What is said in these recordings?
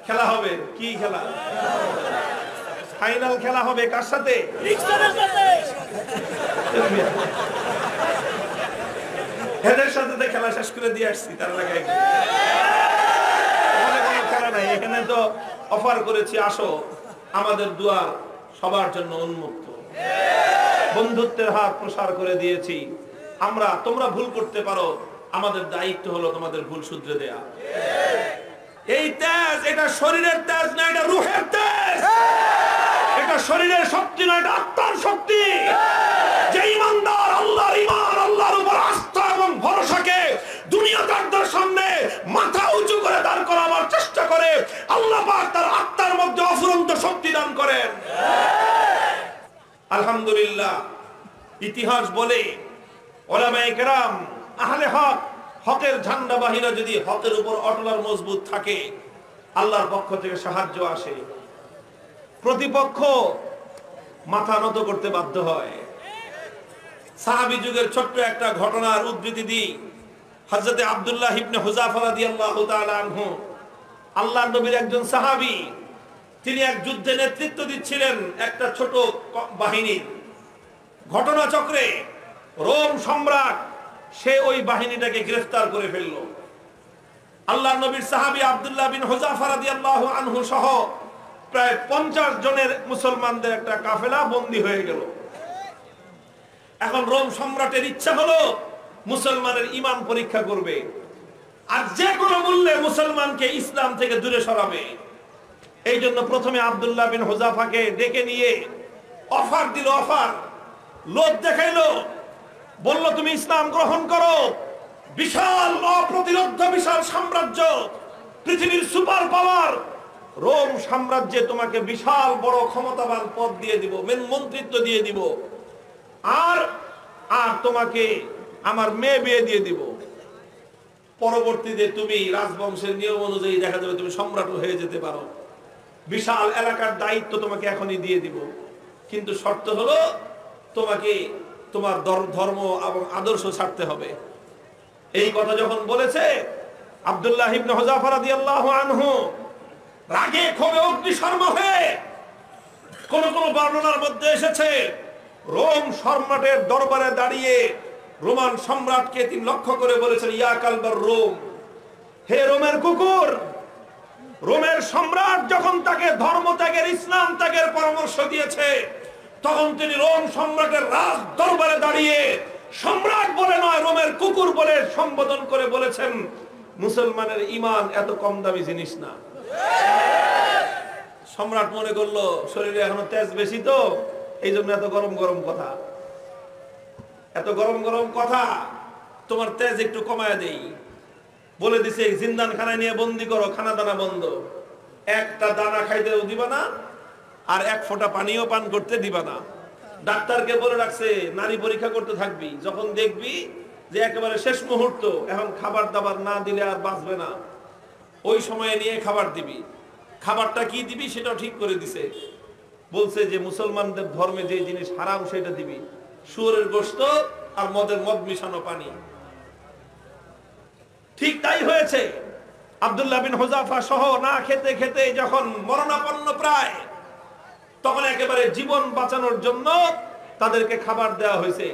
খেলা হবে। কি খেলা? ফাইনাল খেলা হবে কার সাথে? এদের সাথে খেলা শেষ করে দিয়ে আসছি, তার লাগাই খেলা নাই। এখানে তো অফার করেছি, আসো, আমাদের দুয়ার সবার জন্য উন্মুক্ত, বন্ধুত্বের হাত প্রসার করে দিয়েছি আমরা। তোমরা ভুল করতে পারো, আমাদের দায়িত্ব হলো তোমাদের ভুল শুধরে দেয়া। এই তেজ, এটা শরীরের তেজ না, এটা রূহের তেজ। এটা শরীরের শক্তি না, এটা আত্মার শক্তি। যে ইমানদার আল্লাহর ঈমান, আল্লাহর উপর আস্থা এবং ভরসাকে দুনিয়াদারদের সামনে মাথা উঁচু করে দাঁড় করাবার চেষ্টা করে, আল্লাহ পাক তার আত্মার মধ্যে অফুরন্ত শক্তি দান করেন। আলহামদুলিল্লাহ। ইতিহাস বলে উলামায়ে কেরাম, আহলে হক, হকের ঝান্ডাবাহীরা যদি হকের উপর অটল আর মজবুত থাকে, আল্লাহর পক্ষ থেকে সাহায্য আসে। প্রতিপক্ষ মাথা নত করতে বাধ্য হয়। সাহাবী যুগের ছোট্ট একটা ঘটনার উদ্ধৃতি দিই। হযরতে আব্দুল্লাহ ইবনে হুযাফা রাদিয়াল্লাহু তাআলা আনহু, আল্লাহর নবীর একজন সাহাবী, তিনি এক যুদ্ধে নেতৃত্ব দিচ্ছিলেন একটা ছোট বাহিনীর। ঘটনাচক্রে রোম সম্রাট সে ওই বাহিনীটাকে গ্রেফতার করে ফেলল। আল্লাহর নবীর সাহাবী আব্দুল্লাহ বিন হুযাফা রাদিয়াল্লাহু আনহু সহ প্রায় 50 জনের মুসলমানদের একটা কাফেলা বন্দী হয়ে গেল। এখন রোম সম্রাটের ইচ্ছা হলো মুসলমানের ঈমান পরীক্ষা করবে, আর যে কোনো মূল্যে মুসলমানকে ইসলাম থেকে দূরে সরাবে। এই জন্য প্রথমে আব্দুল্লাহ বিন হুযাফাকে ডেকে নিয়ে অফার দিল, অফার, লোভ দেখাইলো, বলল তুমি ইসলাম গ্রহণ করো, বিশাল অপ্রতিরোধ্য বিশাল সাম্রাজ্য, পৃথিবীর সুপার পাওয়ার রোম সাম্রাজ্যে তোমাকে বিশাল বড় ক্ষমতাবান পদ দিয়ে দিব, মন্ত্রিত্ব দিয়ে দিব, আর আর তোমাকে আমার মেয়ে বিয়ে দিয়ে দিব। পরবর্তীতে তুমি রাজবংশের নিয়ম অনুযায়ী দেখা যাবে তুমি সম্রাট হয়ে যেতে পারো, বিশাল এলাকার দায়িত্ব তোমাকে এখনই দিয়ে দিব, কিন্তু শর্ত হলো তোমাকে তোমার ধর্ম এবং আদর্শ ছাড়তে হবে। এই কথা যখন বলেছে, আব্দুল্লাহ ইবনে হুযাফা রাদিয়াল্লাহু আনহু রাগে ক্ষোভে অগ্নিশর্মা হয়ে, কোন কোন বর্ণনার মধ্যে এসেছে রোম সম্রাটের দরবারে দাঁড়িয়ে রোমান সম্রাটকে তিনি লক্ষ্য করে বলেছেন, ইয়া কালবার রোম, হে রোমের কুকুর। রোমের সম্রাট যখন তাকে ধর্ম ত্যাগের, ইসলাম ত্যাগের পরামর্শ দিয়েছে, তখন তিনি রোম সম্রাটের রাজ দরবারে দাঁড়িয়ে সম্রাট বলে নয়, রোমের কুকুর বলে সম্বোধন করে বলেছেন, মুসলমানের ঈমান এত কম দামি জিনিস না। সম্রাট মনে করলো শরীরে এখনো তেজ বেশি, তো এই জন্য এত গরম গরম কথা, এত গরম গরম কথা, তোমার তেজ একটু কমায় দেই। বলে দিছে জিন্দান খানায় নিয়ে বন্দি করো, খানা দানা বন্ধ, একটা দানা খাইতেও দিবা না, আর এক ফোঁটা পানিও পান করতে দিবা না। ডাক্তারকে বলে রাখছে নারী পরীক্ষা করতে থাকবি, যখন দেখবি যে একেবারে শেষ মুহূর্ত, এখন খাবার দাবার না দিলে আর বাঁচবে না, ওই সময়ে নিয়ে খাবার দিবি। খাবারটা কি দিবি সেটাও ঠিক করে দিছে, বলছে যে মুসলমানদের ধর্মে যে জিনিস হারাম সেটা দিবি, শুয়োরের গোশত আর মদ মিশানো পানি। ঠিক তাই হয়েছে। আব্দুল্লাহ বিন হুযাফা সহ না খেতে খেতে যখন মরণাপন্ন প্রায়, তখন একেবারে জীবন বাঁচানোর জন্য তাদেরকে খাবার দেওয়া হয়েছে।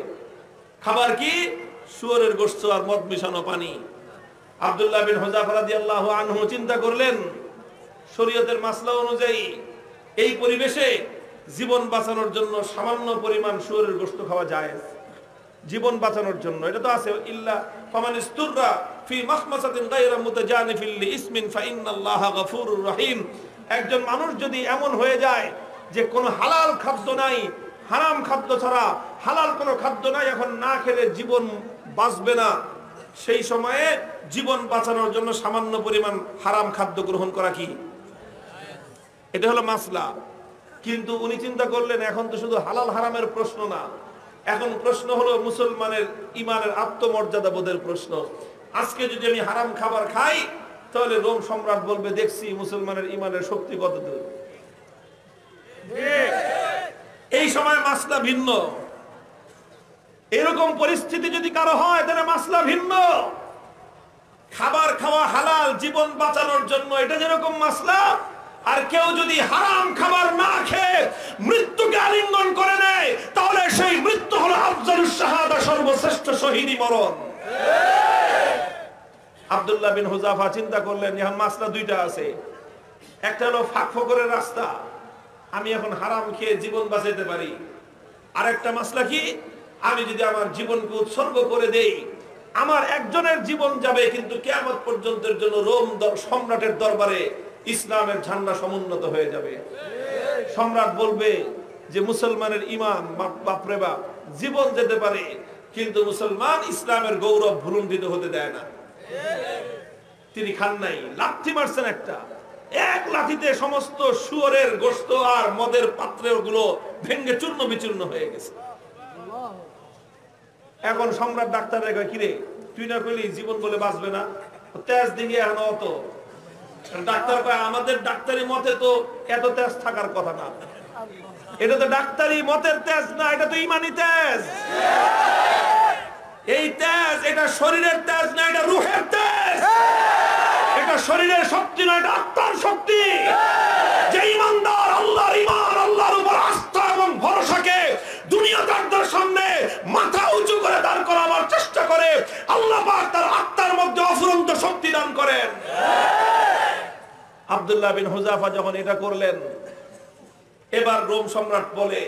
খাবার কি? শুয়োরের গোশত আর মদ মিশানো পানি। আব্দুল্লাহ বিন হুযাফা রাদিয়াল্লাহু আনহু চিন্তা করলেন, শরীয়তের মাসলা অনুযায়ী এই পরিবেশে জীবন বাঁচানোর জন্য সামান্য পরিমাণ শুয়োরের গোশত খাওয়া জায়েজ, জীবন বাঁচানোর জন্য। এটা তো আছে, ইল্লা ফামান ইসতুররা ফি মাখমাসাতিন গায়রা মুতাজানিফিল লিইসমিন ফাইন্নাল্লাহা গফুরুর রহিম। একজন মানুষ যদি এমন হয়ে যায় যে কোনো হালাল খাদ্য নাই, হারাম খাদ্য ছাড়া হালাল কোনো খাদ্য নাই, এখন না খেলে জীবন বাঁচবে না, সেই সময়ে জীবন বাঁচানোর জন্য সামান্য পরিমাণ হারাম খাদ্য গ্রহণ করা কি, এটা হলো মাসলা। কিন্তু উনি চিন্তা করলেন এখন তো শুধু হালাল হারামের প্রশ্ন না, এখন প্রশ্ন হলো মুসলমানের ঈমানের আত্মমর্যাদা বোধের প্রশ্ন। আজকে যদি আমি হারাম খাবার খাই, তাহলে রোম সম্রাট বলবে দেখছি মুসলমানের ঈমানের শক্তি কতদূর। এই সময় মাসলা ভিন্ন। এরকম পরিস্থিতি যদি কারো হয় তাহলে মাসলা ভিন্ন। খাবার খাওয়া হালাল জীবন বাঁচানোর জন্য, এটা যেরকম মাসলা। আর কেউ যদি হারাম খাবার না খেয়ে মৃত্যুকে আলিঙ্গন করে নেয়, তাহলে সেই মৃত্যু হলো আফজালুশ শাহাদা, সর্বশ্রেষ্ঠ শহীদি মরণ। আব্দুল্লাহ বিন হুযাফা চিন্তা করলেন, এখন মাসলা দুইটা আছে। একটা হলো ফাঁক ফকরের রাস্তা, আমি এখন হারাম খেয়ে জীবন বাঁচাতে পারি। আরেকটা মাসলা কি, আমি যদি আমার জীবনকে উৎসর্গ করে দেই, আমার একজনের জীবন যাবে, কিন্তু কিয়ামত পর্যন্তের জন্য রোম সম্রাটের দরবারে ইসলামের ঝান্ডা সমুন্নত হয়ে যাবে। সম্রাট বলবে যে মুসলমানের ইমান, বাপরে বাপ, জীবন যেতে পারে কিন্তু মুসলমান ইসলামের গৌরব ভুলুণ্ঠিত হতে দেয় না। তিনি খান নাই, লাথি মারছেন একটা, এক লাথিতে সমস্ত শুয়োরের গোশত আর মদের পাত্রের গুলো ভেঙ্গে চূর্ণ বিচূর্ণ হয়ে গেছে। এখন সম্রাট ডাক্তার রেখে, কিরে তুই না কইলি জীবন বলে বাঁচবে না, তেজ দিকে এখন অত। ডাক্তার কয়, আমাদের ডাক্তারি মতে তো এত তেজ থাকার কথা না, এটা তো ডাক্তারি মতের তেজ না, এটা তো ইমানি তেজ। এই তেজ, এটা শরীরের তেজ না, এটা রূহের তেজ। এটা শরীরের শক্তি না, এটা আত্মার শক্তি। যে ইমানদার আল্লাহর ঈমান, আল্লাহর উপর আস্থা এবং ভরসাকে দুনিয়াদারদের সামনে মাথা উঁচু করে দাঁড় করাবার চেষ্টা করে, আল্লাহ পাক তার আত্মার মধ্যে অফুরন্ত শক্তি দান করেন। আব্দুল্লাহ বিন হুযাফা যখন এটা করলেন, এবার রোম সম্রাট বলে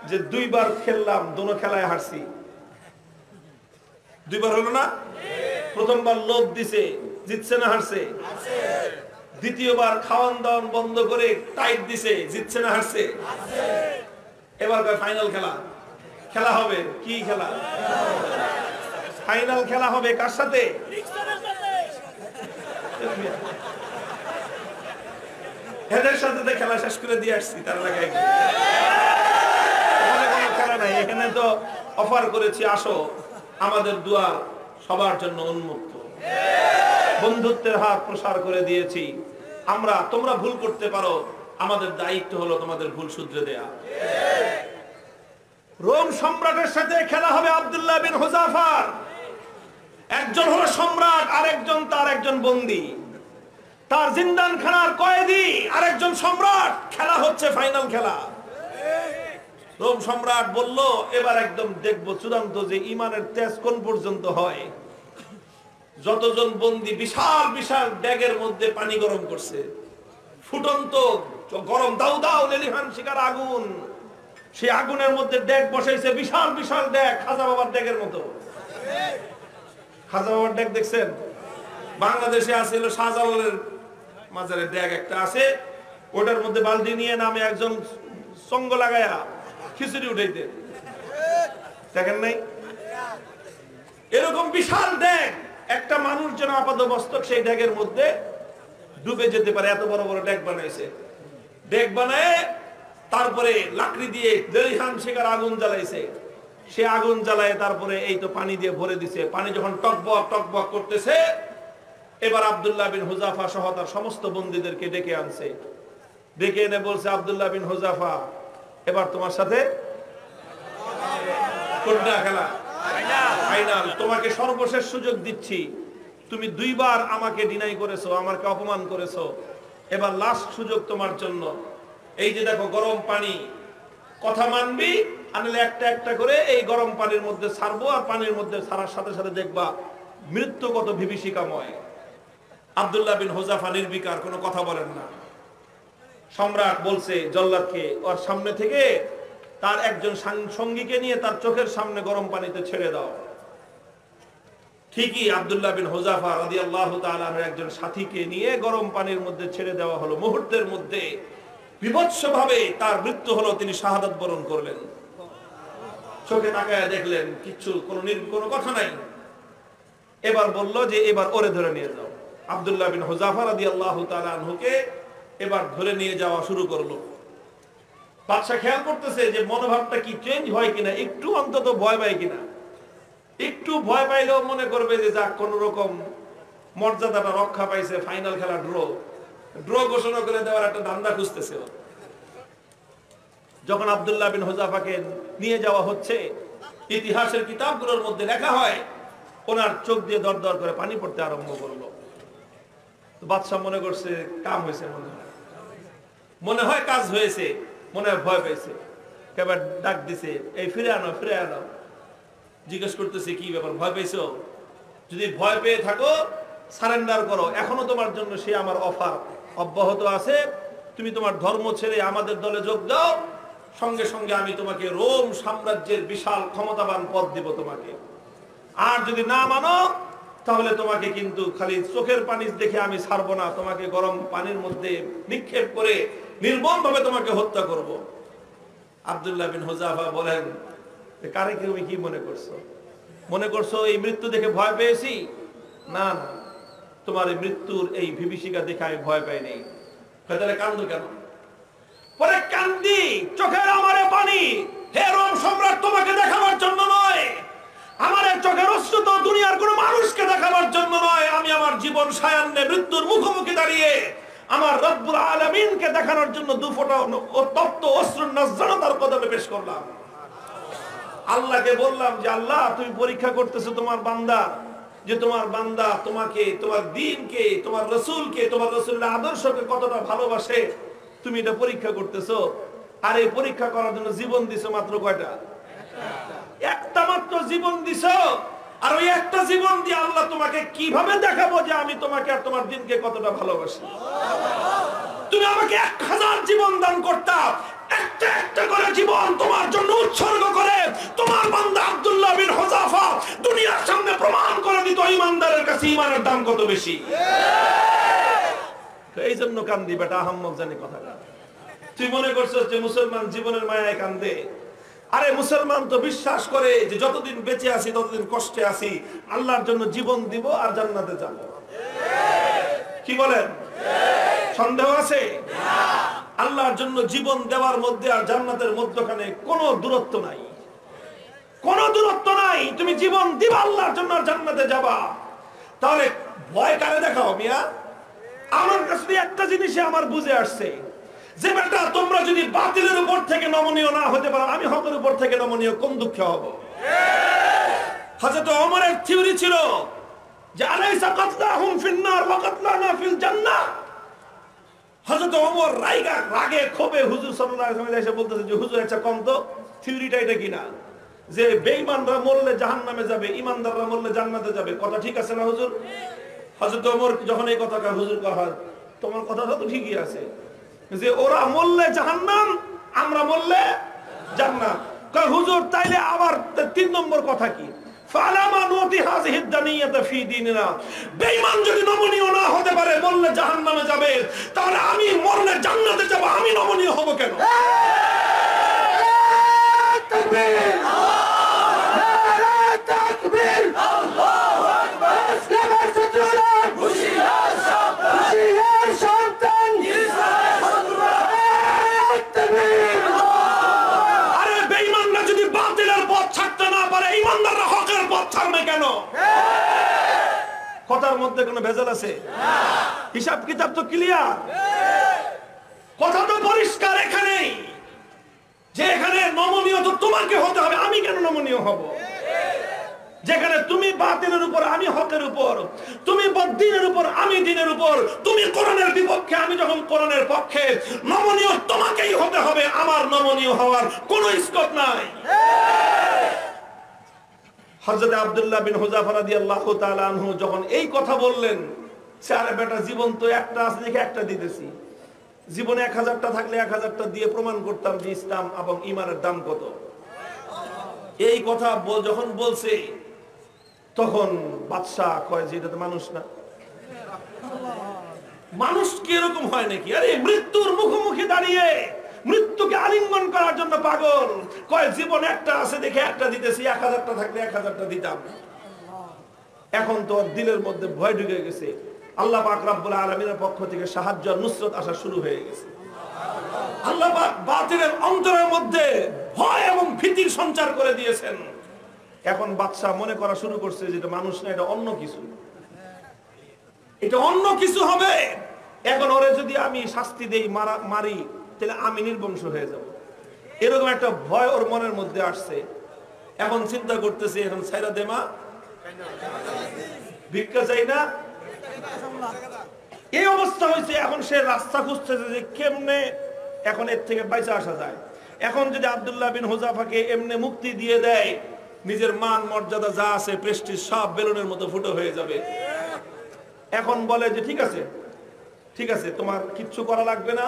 যে 2 বার খেললাম, দোনো খেলায় হারছি। 2 বার হলো না? প্রথমবার লোভ দিছে, জিতছে না হারছে? দ্বিতীয়বার খাওয়ান দাওয়ান বন্ধ করে টাইট দিছে, জিতছে না হারছে? এবার ফাইনাল খেলা হবে। কি খেলা? ফাইনাল খেলা হবে কার সাথে? এদের সাথে তো খেলা শেষ করে দিয়ে আসছি, তার আগে কোনো খেলা নাই। এখানে তো অফার করেছি, আসো, আমাদের দুয়ার সবার জন্য উন্মুক্ত, বন্ধুত্বের হাত প্রসার করে দিয়েছি আমরা। তোমরা ভুল করতে পারো, আমাদের দায়িত্ব হলো তোমাদের ভুল শুধরে দেয়া। রোম সম্রাটের সাথে খেলা হবে আব্দুল্লাহ বিন হুযাফার। একজন হলো সম্রাট, আরেকজন তার একজন বন্দী, তার জিন্দানখানার কয়েদি, আরেকজন সম্রাট। খেলা হচ্ছে ফাইনাল খেলা। রোম সম্রাট বলল, এবার একদম দেখবো চূড়ান্ত যে ইমানের তেজ কোন পর্যন্ত হয়। যতজন বন্দী বিশাল বিশাল ড্যাগের মধ্যে পানি গরম করছে, ফুটন্ত গরম দাউ দাউ লেলিহান শিকার আগুন, সেই আগুনের মধ্যে ড্যাগ বসাইছে, বিশাল বিশাল ড্যাগ, খাজা বাবার ড্যাগের মতো। খাজা বাবার ড্যাগ দেখছেন? বাংলাদেশে আছে শাহজালালের মাজারের ড্যাগ একটা আছে, ওটার মধ্যে বালতি নিয়ে নামে একজন সঙ্গ লাগায়া খিচুড়ি উঠাইতে, দেখেন নাই? এরকম বিশাল ড্যাগ, একটা মানুষ যেন আপাতমস্তক সেই ড্যাগের মধ্যে ডুবে যেতে পারে, এত বড় বড় ড্যাগ বানাইছে। ড্যাগ বানায় তারপরে লাকড়ি দিয়ে লেলিহান শিকার আগুন জ্বালাইছে। সে আগুন জ্বালায় তারপরে এই তো পানি দিয়ে ভরে দিছে। পানি যখন টকবক টকবক করতেছে, এবার আব্দুল্লাহ বিন হুযাফা সহ তার সমস্ত বন্দীদেরকে ডেকে আনছে। ডেকে এনে বলছে, আব্দুল্লাহ বিন হুযাফা, এবার তোমার সাথে কোনটা খেলা? ফাইনাল। তোমাকে সর্বশেষ সুযোগ দিচ্ছি, তুমি 2 বার আমাকে ডিনাই করেছো, আমাকে অপমান করেছো, এবার লাস্ট সুযোগ তোমার জন্য। এই যে দেখো গরম পানি, কথা মানবি, আনলে একটা একটা করে এই গরম পানির মধ্যে ছাড়বো, আর পানির মধ্যে ছাড়ার সাথে সাথে দেখবা মৃত্যু কত বিভীষিকাময়। আব্দুল্লাহ বিন হুযাফা নির্বিকার, কোনো কথা বলেন না। সম্রাট বলছে জল্লাদকে, ওর সামনে থেকে তার একজন সঙ্গীকে নিয়ে তার চোখের সামনে গরম পানিতে ছেড়ে দাও। ঠিকই আব্দুল্লাহ বিন হুযাফা রাদিয়াল্লাহু তাআলা একজন সাথীকে নিয়ে গরম পানির মধ্যে ছেড়ে দেওয়া হলো। মুহূর্তের মধ্যে বিভৎসভাবে তার মৃত্যু হলো, তিনি শাহাদাত বরণ করলেন। চোখে তাকায় দেখলেন কিচ্ছু, কোনো কথা নাই। এবার বলল যে এবার ওরে ধরে নিয়ে যাও। আব্দুল্লাহ বিন হুযাফা রাদিয়াল্লাহু তাআলা আনহুকে এবার ধরে নিয়ে যাওয়া শুরু করলো। বাদশা খেয়াল করতেছে যে মনোভাবটা কি চেঞ্জ হয় কিনা, একটু অন্তত ভয় পায় কিনা। একটু ভয় পাইলেও মনে করবে যে যাক কোন রকম মর্যাদাটা রক্ষা পাইছে, ফাইনাল খেলা ড্র ঘোষণা করে দেওয়ার একটা ধান্দা খুঁজতেছে। যখন আব্দুল্লাহ বিন হুযাফাকে নিয়ে যাওয়া হচ্ছে, ইতিহাসের কিতাবগুলোর মধ্যে লেখা হয় ওনার চোখ দিয়ে দর দর করে পানি পড়তে আরম্ভ করলো। বাদশা মনে করছে কাম হয়েছে, মনে হয় কাজ হয়েছে, মনে হয় ভয় পেয়েছে। এবার ডাক দিছে, এই ফিরে আনো, ফিরে আনো। জিজ্ঞেস করতেছে কি ব্যাপার, ভয় পেয়েছো? যদি ভয় পেয়ে থাকো সারেন্ডার করো, এখনো তোমার জন্য সে আমার অফার অব্যাহত আছে। তুমি তোমার ধর্ম ছেড়ে আমাদের দলে যোগ দাও, সঙ্গে সঙ্গে আমি তোমাকে রোম সাম্রাজ্যের বিশাল ক্ষমতাবান পদ দিব তোমাকে। আর যদি না মানো তাহলে তোমাকে কিন্তু খালি চোখের পানি দেখে আমি ছাড়বো না, তোমাকে গরম পানির মধ্যে নিক্ষেপ করে নির্মমভাবে তোমাকে হত্যা করব। আব্দুল্লাহ বিন হুযাফা বলেন, কারে তুমি কি মনে করছো? মনে করছো এই মৃত্যু দেখে ভয় পেয়েছি? না না, তোমার এই মৃত্যুর এই বিভীষিকা দেখে আমি ভয় পাই নাই। তাহলে কান্দো কেন? পরে কান্দি, চোখের আমারে পানি, হে রোম সম্রাট, তোমাকে দেখাবার জন্য নয়, আমার চোখের অশ্রু তো দুনিয়ার কোন মানুষকে দেখাবার জন্য নয়, আমি আমার জীবন সায়ান্নে মৃত্যুর মুখোমুখি দাঁড়িয়ে আমার রব্বুল আলামিনকে দেখানোর জন্য দুফোঁটা তপ্ত অশ্রুর নজরানার কদমে পেশ করলাম। আল্লাহকে বললাম যে আল্লাহ, তুমি পরীক্ষা করতেছো তোমার বান্দা, যে তোমার বান্দা তোমাকে, তোমার দ্বীনকে, তোমার রাসূলকে, তোমার রাসূলের আদর্শকে কতটা ভালোবাসে, তুমি এটা পরীক্ষা করতেছো। আর এই পরীক্ষা করার জন্য জীবন দিছো মাত্র কয়টা? একটা মাত্র জীবন দিছো। আর ওই একটা জীবন দিয়ে আল্লাহ তোমাকে কিভাবে দেখাবো যে আমি তোমাকে আর তোমার দ্বীনকে কতটা ভালোবাসি? তুমি আমাকে 1000 জীবন দান করতা, একটা একটা করে জীবন তোমার জন্য উৎসর্গ করে তোমার বান্দা আব্দুল্লাহ বিন হুযাফা দুনিয়ার সামনে প্রমাণ করে দিত ঈমানদারের কাছে ঈমানের দাম কত বেশি। এই জন্য কান্দি বেটা, আহম্মক জানি কথা। তুই মনে করছিস যে মুসলমান জীবনের মায়ায় কান্দে? আরে মুসলমান তো বিশ্বাস করে যে যতদিন বেঁচে আছি ততদিন কষ্টে আছি, আল্লাহর জন্য জীবন দিব আর জান্নাতে যাব। কি বলেন? সন্দেহ আছে? আল্লাহর জন্য জীবন দেওয়ার মধ্যে আর জান্নাতের মধ্যখানে কোনো দূরত্ব নাই, কোনো দূরত্ব নাই। তুমি জীবন দিবা আল্লাহর জন্য আর জান্নাতে যাবা। তাহলে ভয় কারে দেখাও মিয়া? আমার কাছে একটা জিনিসই আমার বুঝে আসছে, যে বেটা তোমরা যদি বাতিলের উপর থেকে নমনীয় না হতে পারো, আমি হকের উপর থেকে নমনীয় কোন দুঃখে হব? হযরত ওমরের থিওরি ছিল যে আলাইসা কাতলাহুম ফিন্নার ওয়া কাতলানা ফিল জান্নাহ। হযরত ওমর রাগে ক্ষোভে হুজুর সাল্লাল্লাহু আলাইহি ওয়াসাল্লাম এসে বলতেছে যে হুজুর আচ্ছা কোন তো থিওরিটা এটা কিনা, যে বেঈমানরা মরলে জাহান্নামে যাবে, ঈমানদাররা মরলে জান্নাতে যাবে, কথা ঠিক আছে না হুজুর? হযরত ওমর যখন এই কথা কয়, হুজুর কয় তোমার কথাটা তো ঠিকই আছে, যে ওরা মরলে জাহান্নাম, আমরা মরলে জান্নাত। কয় হুজুর তাইলে আবার 3 নম্বর কথা কি? ফালামা নুতি হাযিহি দানিয়াতা ফি দীনিনা। বেঈমান যদি নমনীয় না হতে পারে, মরলে জাহান্নামে যাবে, তাহলে আমি মরলে জান্নাতে যাব, আমি নমনীয় হব কেন? তাকবীর, নারে তাকবীর, আল্লাহু আকবার। ইসলামের সূত্ররা হুশিয়ার সন্তান, ইসলামের সূত্ররা তাকবীর। আরে বেঈমানরা যদি বাতিলের পথ ছাড়তে না পারে, ঈমানদাররা হকের পথ ছাড়বে কেন? কথার মধ্যে কোনো ভেজাল আছে? হিসাব কিতাব তো ক্লিয়ার, কথা তো পরিষ্কার এখানেই, যে এখানে নমনীয় তো তোমাকে হতে হবে, আমি কেন নমনীয় হব? যেখানে তুমি বাতিলের উপর, আমি হকের উপর, তুমি বদ্দীনের উপর, আমি দ্বীনের উপর, তুমি কোরআনের বিপক্ষে, আমি যখন কোরআনের পক্ষে, নমনীয় তোমাকেই হতে হবে, আমার নমনীয় হওয়ার কোনো স্কোপ নাই। হযরত আব্দুল্লাহ বিন হুযাফা রাদিয়াল্লাহু তাআলা আনহু যখন এই কথা বললেন, আরে বেটা জীবন তো একটা আছে, দেখে একটা দিতেছি, জীবনে 1000টা থাকলে 1000টা দিয়ে প্রমাণ করতাম যে ইসলাম এবং ঈমানের দাম কত। এই কথা যখন বলছে, তখন বাদশা কয় যে এটা তো মানুষ না, মানুষ কি এরকম হয় নাকি? আরে মৃত্যুর মুখোমুখি দাঁড়িয়ে মৃত্যুকে আলিঙ্গন করার জন্য পাগল, কয় জীবন একটা আছে দেখে একটা দিতেছি, 1000টা থাকলে 1000টা দিতাম। এখন তো দিলের মধ্যে ভয় ঢুকে গেছে, আল্লাহ পাক রব্বুল আলামিনের পক্ষ থেকে সাহায্য আর নুসরত আসা শুরু হয়ে গেছে। আল্লাহ পাক বাতিলের অন্তরের মধ্যে ভয় এবং ভীতির সঞ্চার করে দিয়েছেন। এখন বাদশা মনে করা শুরু করছে যে এটা মানুষ না, এটা অন্য কিছু, এটা অন্য কিছু হবে। এখন ওরে যদি আমি শাস্তি দেই, মারি, তাহলে আমি নির্বংশ হয়ে যাব, এরকম একটা ভয় ওর মনের মধ্যে আসছে। এখন চিন্তা করতেছে, এখন ছাইরা দেমা ভিক্ষা চাই না? এই অবস্থা হয়েছে, এখন সে রাস্তা খুঁজতেছে যে কেমনে এখন এর থেকে বাইচে আসা যায়। এখন যদি আব্দুল্লাহ বিন হুযাফাকে এমনি মুক্তি দিয়ে দেয়, নিজের মান মর্যাদা যা আছে প্রেস্টিজ সব বেলুনের মতো ফুটো হয়ে যাবে। এখন বলে যে ঠিক আছে, ঠিক আছে, তোমার কিচ্ছু করা লাগবে না,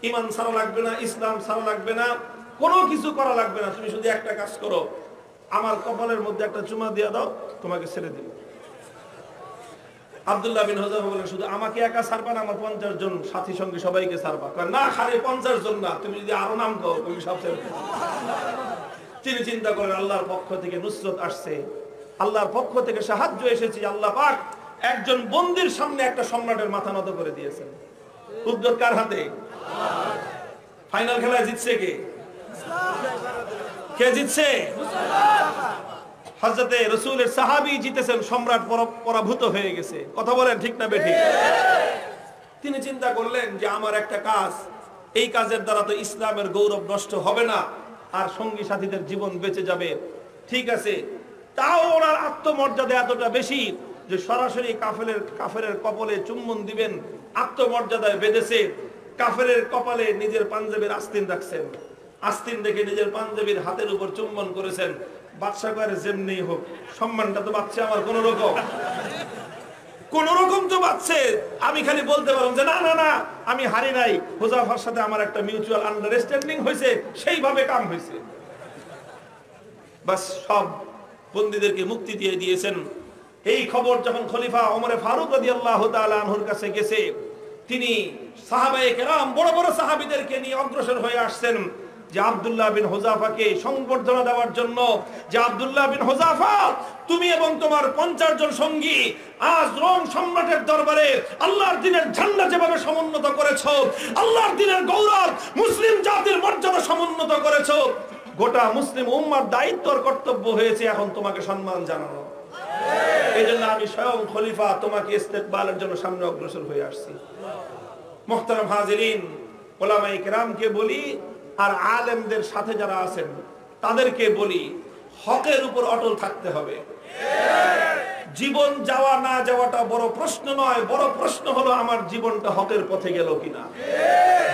ঈমান ছাড়া লাগবে না, ইসলাম ছাড়া লাগবে না, কোনো কিছু করা লাগবে না, তুমি শুধু একটা কাজ করো, আমার কপালের মধ্যে একটা চুমা দিয়ে দাও, তোমাকে ছেড়ে দিব। আব্দুল্লাহ বিন হুযাফা বলেন, শুধু আমাকে একা ছাড়বা না, আমার 50 জন সাথী সঙ্গী সবাইকে ছাড়বা? না, খালি 50 জন না, তুমি যদি আরো নাম কও তুমি সব ছেড়ে দেবে। তিনি চিন্তা করেন আল্লাহর পক্ষ থেকে নুসরত আসছে, আল্লাহর পক্ষ থেকে সাহায্য এসেছে, আল্লাহ পাক একজন বন্দির সামনে একটা সম্রাটের মাথা নত করে দিয়েছেন। উদ্যোগ কার হাতে? ফাইনাল খেলায় জিতছে কে? কে জিতছে? হযরতে রাসূলের সাহাবী জিতেছেন, সম্রাট পরাভূত হয়ে গেছে। কথা বলেন ঠিক না বেঠিক? তিনি চিন্তা করলেন যে আমার একটা কাজ, এই কাজের দ্বারা তো ইসলামের গৌরব নষ্ট হবে না, আর সঙ্গী সাথীদের জীবন বেঁচে যাবে। ঠিক আছে, তাও ওনার আত্মমর্যাদা এতটা বেশি যে সরাসরি কাফেরের কপালে চুম্বন দিবেন, আত্মমর্যাদায় বেঁধেছে। কাফেরের কপালে নিজের পাঞ্জাবির আস্তিন রাখছেন, আস্তিন দেখে নিজের পাঞ্জাবির হাতের উপর চুম্বন করেছেন। বাদশা করে যেমনি হোক, সম্মানটা তো বাঁচছে আমার কোন রকম তো বাঁচছে। আমি খালি বলতে পারলাম যে না না না, আমি হারি নাই, হুযাফার সাথে আমার একটা মিউচুয়াল আন্ডারস্ট্যান্ডিং হয়েছে, সেইভাবে কাম হয়েছে। বাস সব বন্দীদেরকে মুক্তি দিয়ে দিয়েছেন। এই খবর যখন খলিফা ওমর ফারুক রাদিয়াল্লাহু তাআলা আনহুর কাছে গেছে, তিনি সাহাবায়ে কেরাম বড় বড় সাহাবীদেরকে নিয়ে অগ্রসর হয়ে আসছেন যে আব্দুল্লাহ বিন হুযাফাকে সংবর্ধনা দেওয়ার জন্য, যে আব্দুল্লাহ বিন হুযাফা, তুমি এবং তোমার 50 জন সঙ্গী আজ রোম সম্রাটের দরবারে আল্লাহর দ্বীনের ঝান্ডা যেভাবে সমুন্নত করেছো, আল্লাহর দ্বীনের গৌরব, মুসলিম জাতির মর্যাদা সমুন্নত করেছো, গোটা মুসলিম উম্মার দায়িত্ব আর কর্তব্য হয়েছে এখন তোমাকে সম্মান জানানো। এই জন্য আমি স্বয়ং খলিফা তোমাকে ইস্তেকবালের জন্য সামনে অগ্রসর হয়ে আসছি। মুহতারাম হাজিরিন, উলামায়ে কেরামকে বলি আর আলেমদের সাথে যারা আছেন তাদেরকে বলি, হকের উপর অটল থাকতে হবে। জীবন যাওয়া না যাওয়াটা বড় প্রশ্ন নয়, বড় প্রশ্ন হলো আমার জীবনটা হকের পথে গেল কিনা।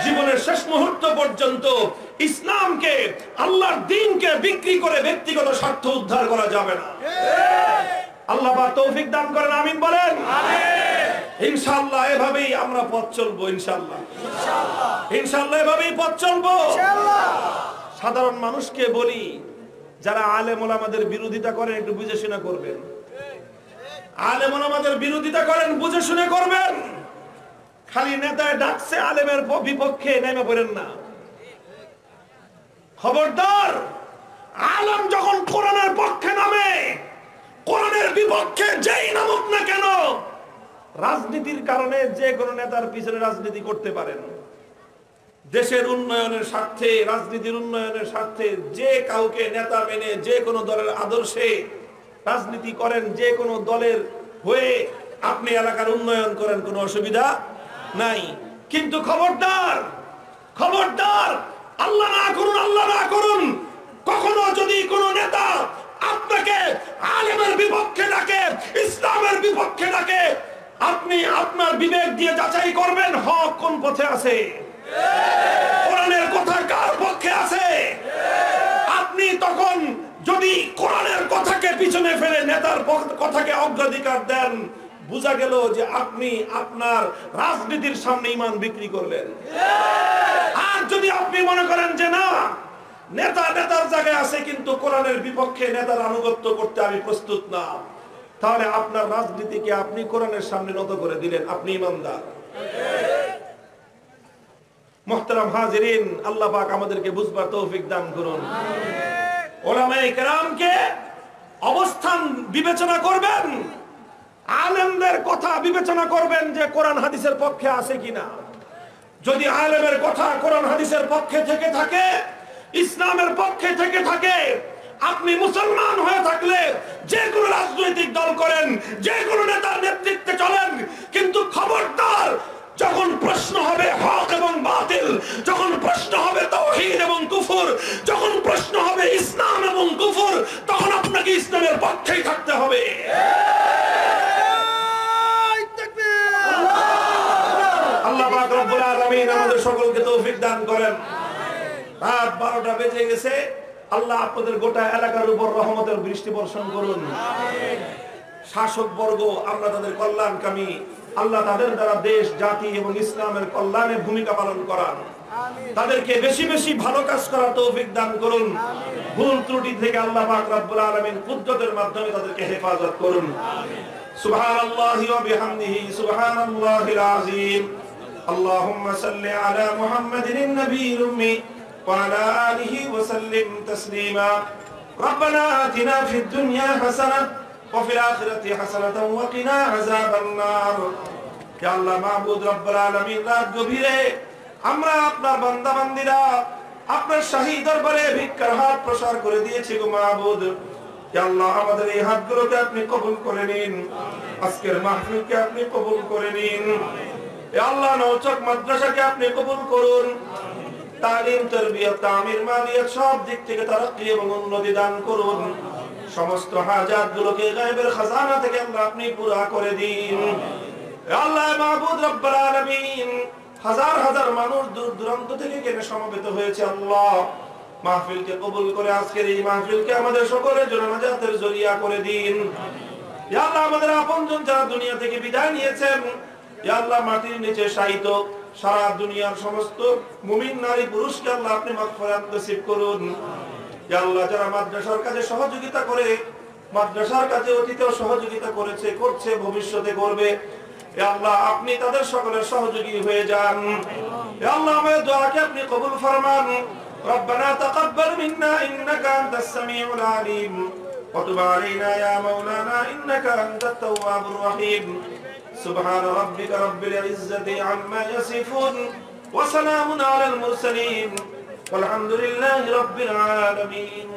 জীবনের শেষ মুহূর্ত পর্যন্ত ইসলামকে, আল্লাহর দ্বীনকে বিক্রি করে ব্যক্তিগত স্বার্থ উদ্ধার করা যাবে না। আল্লাহ পাক তৌফিক দান করেন, আমিন বলেন। ইনশাআল্লাহ এভাবেই আমরা পথ চলবো, ইনশাআল্লাহ ইনশাআল্লাহ এভাবেই পথ চলবো। সাধারণ মানুষকে বলি, যারা আলেম ওলামাদের বিরোধিতা করেন একটু বুঝে শুনে করবেন। আলেম ওলামাদের বিরোধিতা করেন, বুঝে শুনে করবেন। খালি নেতায় ডাকছে আলেমের বিপক্ষে নেমে পড়েন না। খবরদার, আলেম যখন কোরআনের পক্ষে নামে, কোরআনের বিপক্ষে যেই নামুক না কেন, রাজনীতির কারণে যে কোনো নেতার পিছনে রাজনীতি করতে পারেন। দেশের উন্নয়নের স্বার্থে, রাজনীতির উন্নয়নের স্বার্থে যে কাউকে নেতা মেনে যে কোনো দলের আদর্শে রাজনীতি করেন, যে কোনো দলের হয়ে আপনি এলাকার উন্নয়ন করেন, কোনো অসুবিধা নাই। কিন্তু খবরদার, খবরদার, আল্লাহ না করুন, আল্লাহ না করুন, কখনো যদি কোনো নেতা আপনাকে আলেমের বিপক্ষে ডাকে, ইসলামের বিপক্ষে ডাকে, আপনি আপনার বিবেক দিয়ে যাচাই করবেন হক কোন পথে আছে, কোরআনের কথা কার পক্ষে আছে। আপনি তখন যদি কোরআনের কথাকে পিছনে ফেলে নেতার কথাকে অগ্রাধিকার দেন, বোঝা গেল যে আপনি আপনার রাজনীতির সামনে ঈমান বিক্রি করলেন। আর যদি আপনি মনে করেন যে না, নেতা নেতার জায়গায় আছে কিন্তু কোরআনের বিপক্ষে নেতার আনুগত্য করতে আমি প্রস্তুত না, তাহলে আপনার রাজনীতিকে আপনি কোরআনের সামনে নত করে দিলেন, আপনি ঈমানদার। মুহতারাম হাজিরিন, আল্লাহ পাক আমাদেরকে বুঝবার তৌফিক দান করুন। উলামায়ে কেরামকে অবস্থান বিবেচনা করবেন, আলেমদের কথা বিবেচনা করবেন যে কোরআন হাদিসের পক্ষে আছে কিনা। যদি আলেমের কথা কোরআন হাদিসের পক্ষে থেকে থাকে, ইসলামের পক্ষে থেকে থাকে, আপনি মুসলমান হয়ে থাকলে যে কোনো রাজনৈতিক দল করেন, যে কোনো নেতার নেতৃত্বে চলেন, কিন্তু খবরদার, যখন প্রশ্ন হবে হক এবং বাতিল, যখন প্রশ্ন হবে তাওহীদ এবং কুফর, যখন প্রশ্ন হবে ইসলাম এবং কুফর, তখন আপনাকে ইসলামের পক্ষেই থাকতে হবে। সকলকে তৌফিক দান করেন। রাত 12টা বেজে গেছে, আল্লাহ আপনাদের গোটা এলাকার উপর রহমতের বৃষ্টি বর্ষণ করুন। শাসক বর্গ আমরা তাদের কল্যাণকামী, আল্লাহ তাদের দ্বারা দেশ জাতি এবং ইসলামের কল্যাণে ভূমিকা পালন করান। তাদেরকে বেশি বেশি ভালো কাজ করার তৌফিক দান করুন। ভুল ত্রুটি থেকে আল্লাহ পাক রব্বুল আলামিন কুদরতের মাধ্যমে তাদেরকে হেফাজত করুন। সুবহানাল্লাহি ওয়া বিহামদিহি সুবহানাল্লাহিল আযীম। আল্লাহুম্মা সাল্লি আলা মুহাম্মাদিন নবিয়্যিল উম্মি ওয়া আলা আলিহি ওয়া সাল্লিম তাসলিমা। রব্বানা আতিনা ফিদ দুনিয়া হাসানাহ ওয়া ফিল আখিরাতি হাসানাতাও ওয়া কিনা আযাবান নার। হে আল্লাহ মাবুদ রব্বুল আলামিন, রাত গভীরে আমরা আপনার বান্দা বান্দীরা আপনার শাহী দরবারে ভিক্ষার হাত প্রসার করে দিয়েছি গো মাবুদ। হে আল্লাহ, আমাদের এই হাতগুলোকে আপনি কবুল করে নিন। আজকের মাহফিলকে আপনি কবুল করে নিন। হে আল্লাহ, নওচক মাদ্রাসাকে আপনি কবুল করুন। তালিম, তারবিয়ত, তামির, মালিয়াত সব দিক থেকে তারাক্কি এবং উন্নতি দান করুন। সমস্ত হাজাতগুলোকে গায়বের খাজানা থেকে আল্লাহ আপনি পুরা করে দিন। হে আল্লাহ মাবুদ রব্বুল আলামিন, হাজার হাজার মানুষ দূর দূরান্ত থেকে এখানে সমবেত হয়েছে। আল্লাহ, মাহফিলকে কবুল করে আজকের এই মাহফিলকে আমাদের সকলের জন্য নাজাতের জরিয়া করে দিন। ইয়া আল্লাহ, আমাদের আপনজন যারা দুনিয়া থেকে বিদায় নিয়েছেন, ইয়া আল্লাহ, মাটির নিচে শায়িত সারা দুনিয়ার সমস্ত মুমিন নারী পুরুষকে আল্লাহ আপনি মাগফিরাত নসিব করুন। ইয়া আল্লাহ, যারা মাদ্রাসার কাজে সহযোগিতা করে, মাদ্রাসার কাজে অতীতেও সহযোগিতা করেছে, করছে, ভবিষ্যতে করবে, ইয়া আল্লাহ আপনি তাদের সকলের সহযোগী হয়ে যান। ইয়া আল্লাহ, আমাদের দোয়াকে আপনি কবুল ফরমান। ربنا تقبل منا إنك أنت السميع العليم وتب علينا يا مولانا إنك أنت التواب الرحيم سبحان ربك رب العزة عما يصفون وسلام على المرسلين والحمد لله رب العالمين.